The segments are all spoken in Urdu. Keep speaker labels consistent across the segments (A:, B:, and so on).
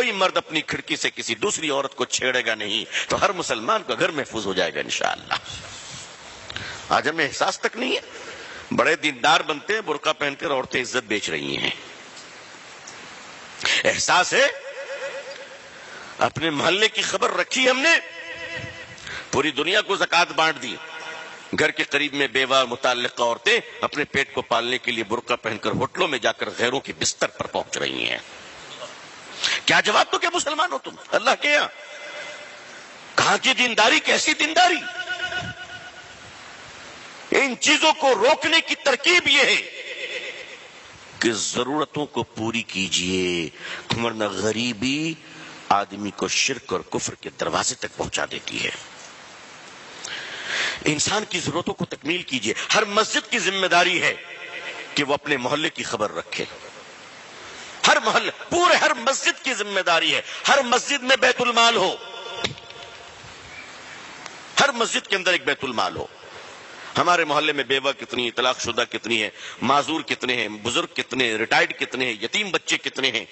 A: کوئی مرد اپنی کھڑکی سے کسی دوسری عورت کو چھیڑے گا نہیں تو ہر مسلمان کا گھر محفوظ ہو جائے گا انشاءاللہ۔ آج ہمیں احساس تک نہیں ہے، بڑے دیندار بنتے ہیں، برقع پہن کر عورتیں عزت بیچ رہی ہیں۔ احساس ہے، اپنے محلے کی خبر رکھی ہم نے، پوری دنیا کو زکوٰۃ بانٹ دی، گھر کے قریب میں بیوہ متعلقہ عورتیں اپنے پیٹ کو پالنے کے لیے برقع پہن کر ہوٹلوں میں جا کر غیروں کے بستر پر پہنچ رہی ہیں۔ کیا جواب تو کیا مسلمان ہو تم اللہ کے یہاں؟ کہاں کی دینداری، کیسی دینداری؟ ان چیزوں کو روکنے کی ترکیب یہ ہے کہ ضرورتوں کو پوری کیجئے، ورنہ غریبی آدمی کو شرک اور کفر کے دروازے تک پہنچا دیتی ہے۔ انسان کی ضرورتوں کو تکمیل کیجئے۔ ہر مسجد کی ذمہ داری ہے کہ وہ اپنے محلے کی خبر رکھے۔ ہر محلے، پورے ہر مسجد کی ذمہ داری ہے، ہر مسجد میں بیت المال ہو، ہر مسجد کے اندر ایک بیت المال ہو۔ ہمارے محلے میں بیوہ کتنی، طلاق شدہ کتنی ہے، معذور کتنے ہیں، بزرگ کتنے ہیں، ریٹائرڈ کتنے ہیں، یتیم بچے کتنے ہیں،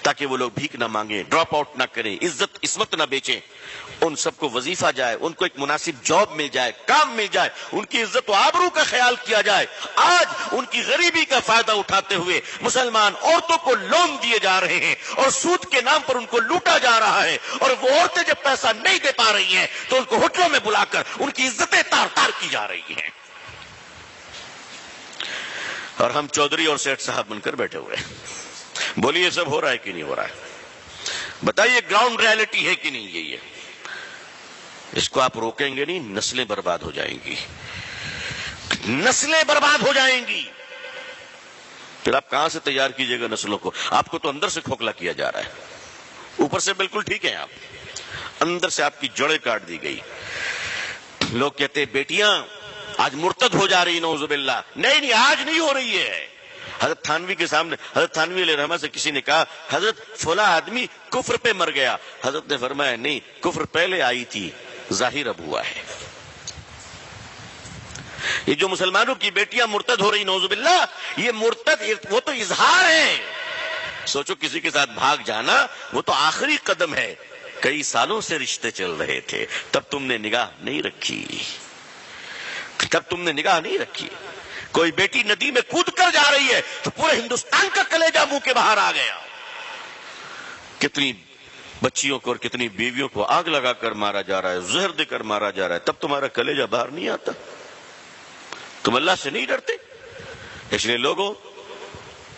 A: تاکہ وہ لوگ بھیک نہ مانگیں، ڈراپ آؤٹ نہ کریں، عزت عصمت نہ بیچیں، ان سب کو وظیفہ جائے، ان کو ایک مناسب جاب مل جائے، کام مل جائے، ان کی عزت و آبرو کا خیال کیا جائے۔ آج ان کی غریبی کا فائدہ اٹھاتے ہوئے مسلمان عورتوں کو لون دیے جا رہے ہیں اور سود کے نام پر ان کو لوٹا جا رہا ہے، اور وہ عورتیں جب پیسہ نہیں دے پا رہی ہیں تو ان کو ہوٹلوں میں بلا کر ان کی عزتیں تار تار کی جا رہی ہیں، اور ہم چودھری اور سیٹھ صاحب بن کر بیٹھے ہوئے ہیں۔ بولیے یہ سب ہو رہا ہے کہ نہیں ہو رہا ہے؟ بتائیے گراؤنڈ ریالٹی ہے کہ نہیں؟ یہ اس کو آپ روکیں گے نہیں، نسلیں برباد ہو جائیں گی، نسلیں برباد ہو جائیں گی۔ پھر آپ کہاں سے تیار کیجئے گا نسلوں کو؟ آپ کو تو اندر سے کھوکھلا کیا جا رہا ہے، اوپر سے بالکل ٹھیک ہیں آپ، اندر سے آپ کی جڑیں کاٹ دی گئی۔ لوگ کہتے ہیں بیٹیاں آج مرتد ہو جا رہی، نعوذ باللہ۔ نہیں، آج نہیں ہو رہی ہے۔ حضرت تھانوی کے سامنے حضرت تھانوی علیہ رحمہ سے کسی نے کہا حضرت فلاں آدمی کفر پہ مر گیا، حضرت نے فرمایا نہیں، کفر پہلے آئی تھی، ظاہر اب ہوا ہے۔ یہ جو مسلمانوں کی بیٹیاں مرتد ہو رہی، نعوذ باللہ، یہ مرتد وہ تو اظہار ہے۔ سوچو کسی کے ساتھ بھاگ جانا وہ تو آخری قدم ہے، کئی سالوں سے رشتے چل رہے تھے، تب تم نے نگاہ نہیں رکھی، تب تم نے نگاہ نہیں رکھی۔ کوئی بیٹی ندی میں کود کر جا رہی ہے تو پورے ہندوستان کا کلیجہ منہ کے باہر آ گیا۔ کتنی بچیوں کو اور کتنی بیویوں کو آگ لگا کر مارا جا رہا ہے، زہر دے کر مارا جا رہا ہے، تب تمہارا کلیجہ باہر نہیں آتا؟ تم اللہ سے نہیں ڈرتے؟ اس لیے لوگوں،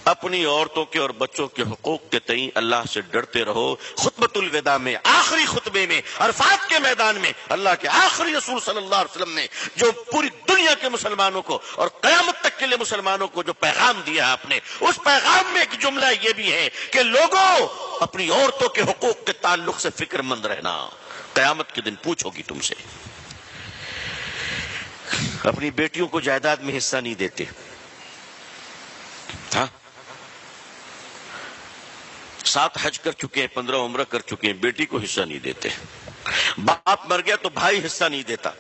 A: اپنی عورتوں کے اور بچوں کے حقوق کے تئیں اللہ سے ڈرتے رہو۔ خطبۃ الوداع میں، آخری خطبے میں، عرفات کے میدان میں اللہ کے آخری رسول صلی اللہ علیہ وسلم نے جو پوری دنیا کے مسلمانوں کو اور قیامت تک کے لیے مسلمانوں کو جو پیغام دیا ہے آپ نے، اس پیغام میں ایک جملہ یہ بھی ہے کہ لوگوں، اپنی عورتوں کے حقوق کے تعلق سے فکر مند رہنا، قیامت کے دن پوچھو گی تم سے۔ اپنی بیٹیوں کو جائیداد میں حصہ نہیں دیتے، ہاں، 7 حج کر چکے ہیں، 15 عمرہ کر چکے ہیں، بیٹی کو حصہ نہیں دیتے۔ باپ مر گیا تو بھائی حصہ نہیں دیتا،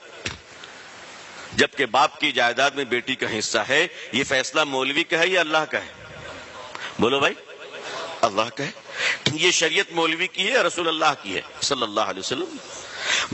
A: جبکہ باپ کی جائیداد میں بیٹی کا حصہ ہے۔ یہ فیصلہ مولوی کا ہے یا اللہ کا ہے؟ بولو بھائی، اللہ کا ہے۔ یہ شریعت مولوی کی ہے یا رسول اللہ کی ہے صلی اللہ علیہ وسلم؟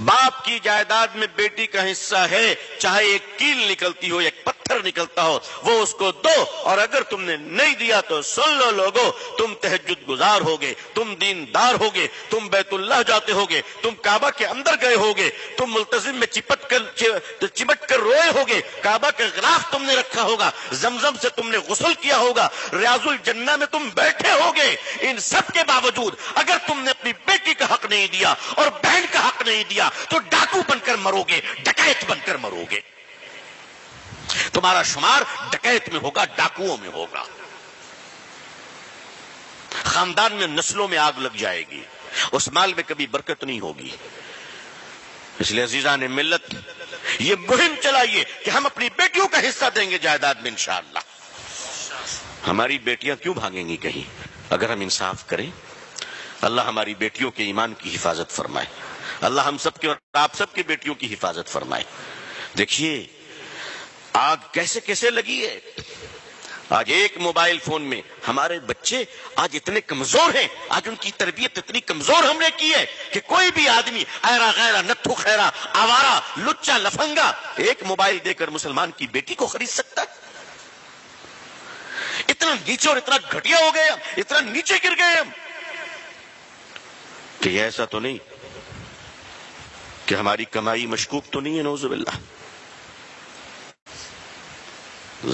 A: باپ کی جائیداد میں بیٹی کا حصہ ہے، چاہے ایک کیل نکلتی ہو، ایک پتھر نکلتا ہو، وہ اس کو دو، اور اگر تم نے نہیں دیا تو سن لو لوگوں، تم تہجد گزار ہوگے، تم دیندار ہوگے، تم بیت اللہ جاتے ہوگے، تم کعبہ کے اندر گئے ہوگے، تم ملتزم میں چمٹ کر روئے ہوگے، کعبہ کا غلاف تم نے رکھا ہوگا، زمزم سے تم نے غسل کیا ہوگا، ریاض الجنہ میں تم بیٹھے ہوگے۔ ان سب کے باوجود اگر تم نے اپنی بیٹی کا حق نہیں دیا اور بہن کا حق نہیں دیا تو ڈاکو بن کر مرو گے، ڈکیت بن کر مرو گے۔ تمہارا شمار ڈکیت میں ہوگا، ڈاکوؤں میں ہوگا، خاندان میں، نسلوں میں آگ لگ جائے گی، اس مال میں کبھی برکت نہیں ہوگی۔ اس لیے عزیزان ملت، یہ مہم چلائیے کہ ہم اپنی بیٹیوں کا حصہ دیں گے جائیداد میں انشاءاللہ۔ ہماری بیٹیاں کیوں بھاگیں گی کہیں؟ اگر ہم انصاف کریں، اللہ ہماری بیٹیوں کے ایمان کی حفاظت فرمائے، اللہ ہم سب کے اور آپ سب کی بیٹیوں کی حفاظت فرمائے۔ دیکھیے آگ کیسے کیسے لگی ہے، آج ایک موبائل فون میں ہمارے بچے آج اتنے کمزور ہیں، آج ان کی تربیت اتنی کمزور ہم نے کی ہے کہ کوئی بھی آدمی ایرا غیرہ نتھو خیرہ آوارہ لچا لفنگا ایک موبائل دے کر مسلمان کی بیٹی کو خرید سکتا ہے؟ اتنا نیچے اور اتنا گھٹیا ہو گئے ہم، اتنا نیچے گر گئے ہم کہ ایسا تو نہیں کہ ہماری کمائی مشکوک تو نہیں ہے؟ نعوذ باللہ.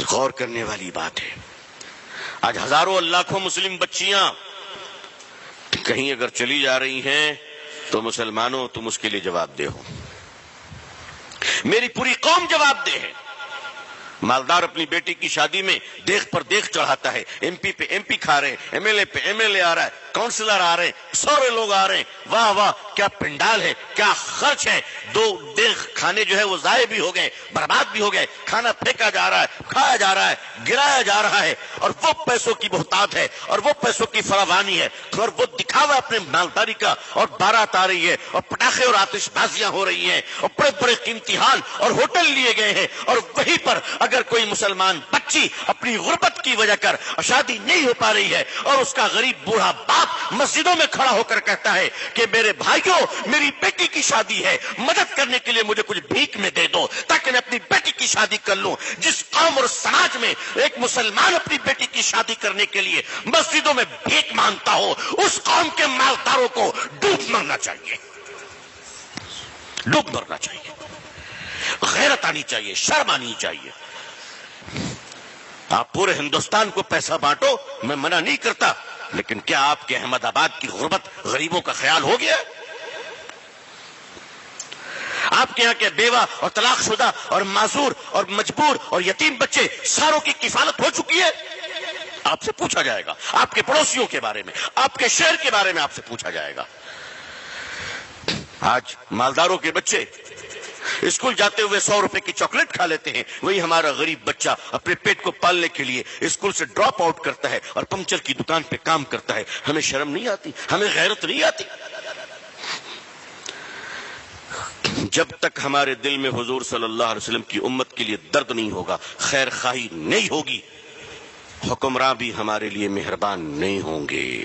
A: غور کرنے والی بات ہے. آج ہزاروں لاکھوں مسلم بچیاں کہیں اگر چلی جا رہی ہیں تو مسلمانوں تم اس کے لیے جواب دہ ہو، میری پوری قوم جواب دہ ہے. مالدار اپنی بیٹی کی شادی میں دیکھ پر دیکھ چڑھاتا ہے، ایم پی پہ ایم پی کھا رہے ہیں، ایم ایل اے پہ ایم ایل اے آ رہا ہے، کاؤنسلر آ رہے ہیں، سارے لوگ آ رہے ہیں. واہ واہ کیا پنڈال ہے، کیا خرچ ہے. دو دیکھ کھانے جو ہے وہ ضائع بھی ہو گئے، برباد بھی ہو گئے، کھانا پھینکا جا رہا ہے، کھایا جا رہا ہے، گرایا جا رہا ہے. اور وہ پیسوں کی بہتات ہے اور وہ پیسوں کی فراوانی ہے اور وہ دکھاوا اپنے مالداری کا، اور بارات آ رہی ہے اور پٹاخے اور آتش بازیاں ہو رہی ہیں اور بڑے بڑے قیمتی حال اور ہوٹل لیے گئے ہیں. اور وہیں پر اگر کوئی مسلمان بچی اپنی غربت کی وجہ کر شادی نہیں ہو پا رہی ہے اور اس کا غریب بوڑھا باپ مسجدوں میں کھڑا ہو کر کہتا ہے کہ میرے بھائیوں میری بیٹی کی شادی ہے، مدد کرنے کے لیے مجھے کچھ بھیک میں دے دو تاکہ میں اپنی بیٹی کی شادی کر لوں. جس قوم اور سماج میں ایک مسلمان اپنی بیٹی کی شادی کرنے کے لیے مسجدوں میں بھیک مانگتا ہو، اس قوم کے مالداروں کو ڈوب مرنا چاہیے، ڈوب مرنا چاہیے. غیرت آنی چاہیے، شرم آنی چاہیے. آپ پورے ہندوستان کو پیسہ بانٹو، میں منع نہیں کرتا، لیکن کیا آپ کے احمد آباد کی غربت غریبوں کا خیال ہو گیا؟ آپ کے یہاں کے بیوہ اور طلاق شدہ اور معذور اور مجبور اور یتیم بچے ساروں کی کفالت ہو چکی ہے؟ آپ سے پوچھا جائے گا. آپ کے پڑوسیوں کے بارے میں، آپ کے شہر کے بارے میں آپ سے پوچھا جائے گا. آج مالداروں کے بچے اسکول جاتے ہوئے 100 روپے کی چاکلیٹ کھا لیتے ہیں، وہی ہمارا غریب بچہ اپنے پیٹ کو پالنے کے لیے اسکول سے ڈراپ آؤٹ کرتا ہے اور پنچر کی دکان پہ کام کرتا ہے. ہمیں شرم نہیں آتی؟ ہمیں غیرت نہیں آتی؟ جب تک ہمارے دل میں حضور صلی اللہ علیہ وسلم کی امت کے لیے درد نہیں ہوگا، خیر خواہی نہیں ہوگی، حکمراں بھی ہمارے لیے مہربان نہیں ہوں گے.